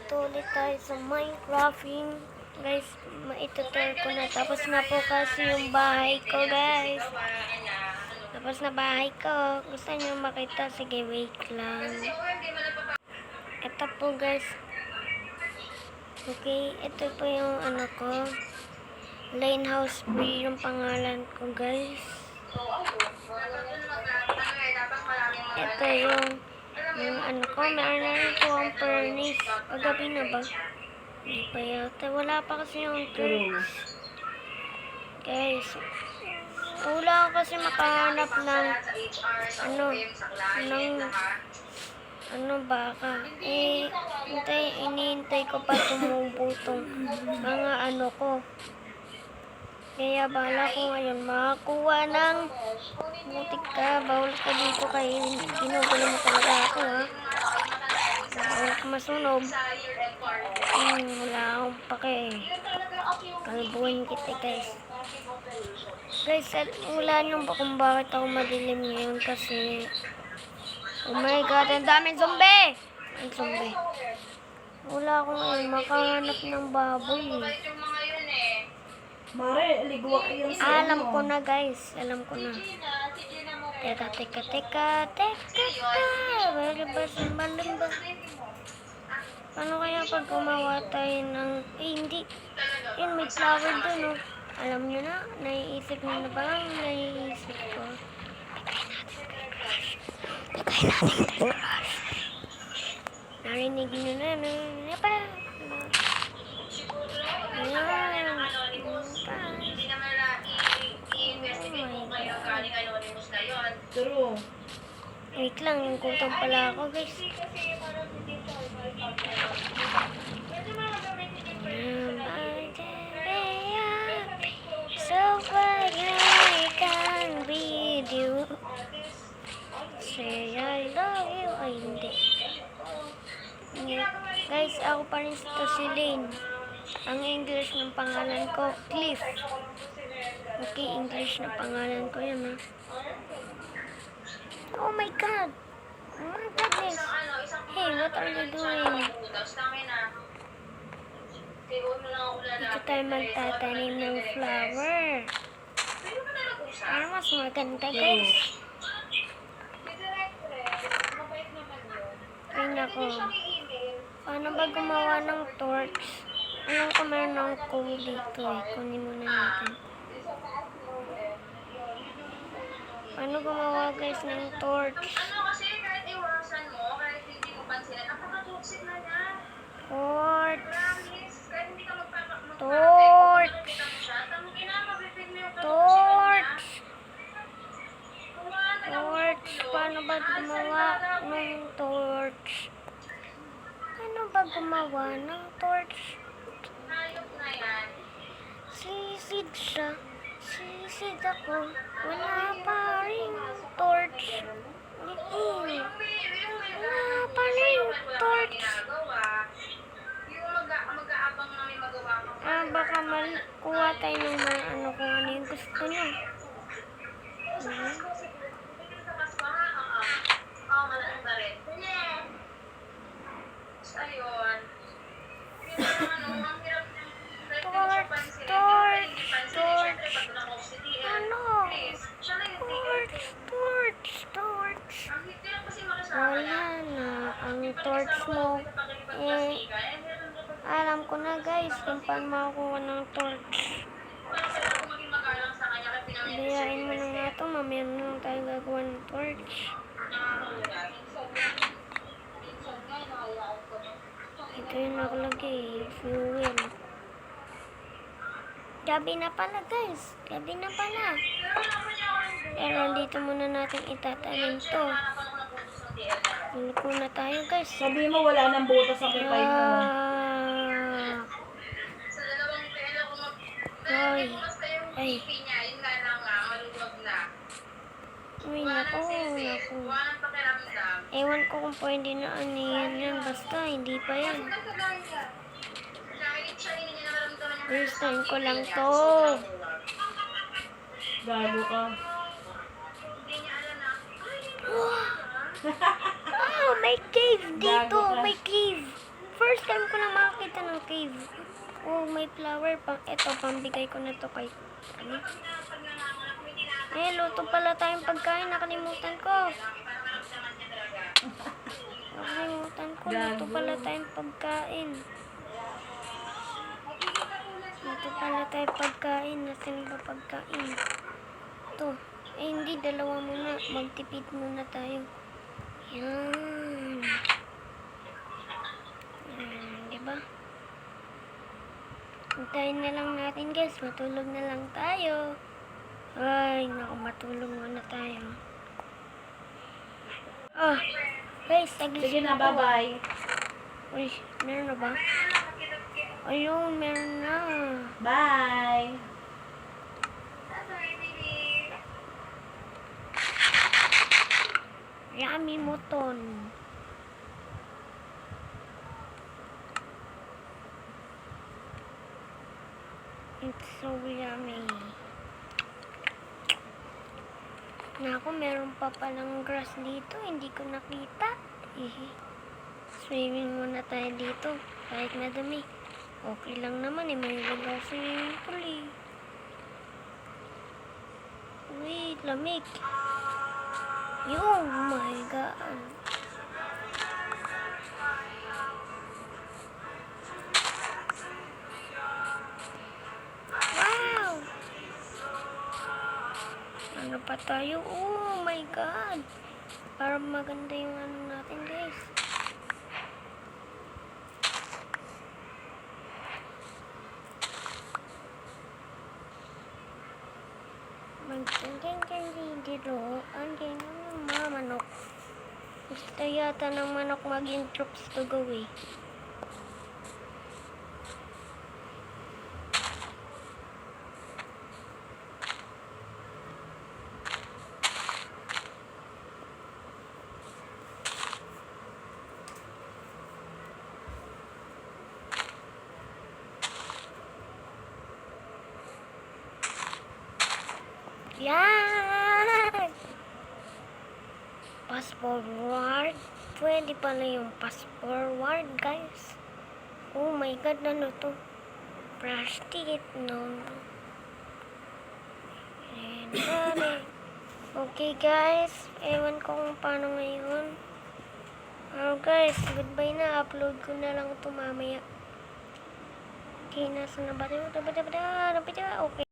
Nandito ulit tayo sa Minecrafting. Guys, maitutur ko na. Tapos na po kasi yung bahay ko, guys. Tapos na bahay ko. Gusto nyo makita? Sige, wait lang. Ito po, guys. Okay, ito po yung ano ko. Lane House po yung pangalan ko, guys. Ito yung ano ko, meron na rin po ang furnace. Paggabi na ba? Hindi pa yata. Wala pa kasi yung torch. Guys, wala ako kasi makahanap ng baka. Iniintay ko pa tumubo tong mga ano ko. Kaya bala ko ngayon makakuha ng butik ka. Bawal ka dito kay ginugulo mo talaga ako, ha. Bawal ka masunog. Wala akong pake. Kalbuhin kita, guys. Guys, wala nyo ba kung bakit ako madilim ngayon kasi oh my god, ang daming zombie! Ang zombie. Wala akong makahanap ng baboy. Mare, ligwak yung siya Alam ko na, guys. Alam ko na. Teka. Balimba. Paano kaya pag gumawa tayo ng... hindi. Yun, may flower dun, oh. Alam nyo na? Naiisip nyo na ba? Naiisip ko. Lagay natin brush. Narinig nyo na. True. Wait lang, yung kutong pala ako, guys. So far I can read you. Say I love you. Ay, hindi. Guys, ako pa rin ito si Lane. Ang English ng pangalan ko, Cliff. Okay, English na pangalan ko yan, ha. Oh my god! Oh my goodness! Hey, what are you doing? Dito tayo magtatanim ng flower. Para mas maganda, guys. Ay, nako. Paano ba gumawa ng torch? Alam ko meron ng coal dito, eh. Kunin muna natin. Paano gumawa, guys, ng torch? Kasi kahit iwasan mo, kahit hindi mo pansinan, napaka-toxic na niya. Torch! Promise, kahit hindi ka Torch! tamukin na, mabibig mo yung Torch! Torch! Paano ba gumawa ng torch? Paano ba gumawa ng torch? Hayop na yan. Sisid siya. Sisid ako. Wala pa rin torch. Wala pa rin torch. Yung mag-aabang na may magawa ka. Baka kuha tayo ng mga ano kung ano yung gusto niyo. Sa Pasko, ha? Oo, malaking ba rin? Ayun. Yung ang hirap Torch. Wala na. Ang torch mo. Alam ko na, guys, kung paano makakuha ng torch. Biyain mo na nga ito. Mamaya na lang tayo gagawa ng torch. Ito yung nakalagay. Fuel. Gabi na pala, guys. Gabi na pala. Pero dito muna natin itatanim to. Luko na tayo, guys. Sabi mo wala nang butas ang kipay mo. Sa dalawang pera ko Ay. basta yung pipi niya, yun nga lang nga, maluwag na. Uy, naku. Walang pakiramdam. Ewan ko kung pwede na aniyan yan. Basta, hindi pa yan. Kahit siya, hindi niya nakaramdaman yung Gustuin ko lang to. Gago ka. hindi niya alam na, ay, Oh, may cave dito. May cave. First time ko na makakita ng cave. Oh, may flower pa. Eto, pambigay ko na to kay... Ano? Eh, luto pala tayong pagkain. Nakalimutan ko. Nakalimutan ko. Luto pala tayong pagkain. Luto pala tayong pagkain. Nasaan ba pagkain? Ito. Eh, hindi. Dalawa muna. Magtipid muna tayo. Yan. Diba? Hintayin na lang natin guys. Matulog na lang tayo. Ay, naku, matulog muna tayo. Ah, guys, saglit. Sige na, bye-bye. Uy, meron na ba? Ayun, meron na. Bye. Yummy moton. It's so yummy. Naku, meron pa palang grass dito. Hindi ko nakita. Swimming muna tayo dito. Kahit madumi. Okay lang naman eh. May lugar swimming pool eh. Wait, lamig. Oh my God. Wow! Ano pa tayo? Oh my God! Para maganda yung ano natin, guys. Magtanggang dito. Andyan yung mga manok. Gusto yata ng manok mag-introops to go eh. Yan! Pass forward. Pwede pala yung pass forward, guys. Oh my God, ano to? Plastic, no. Okay, guys. Ewan ko kung paano ngayon. Guys, goodbye na. Upload ko na lang ito mamaya. Okay, nasa na ba? Okay.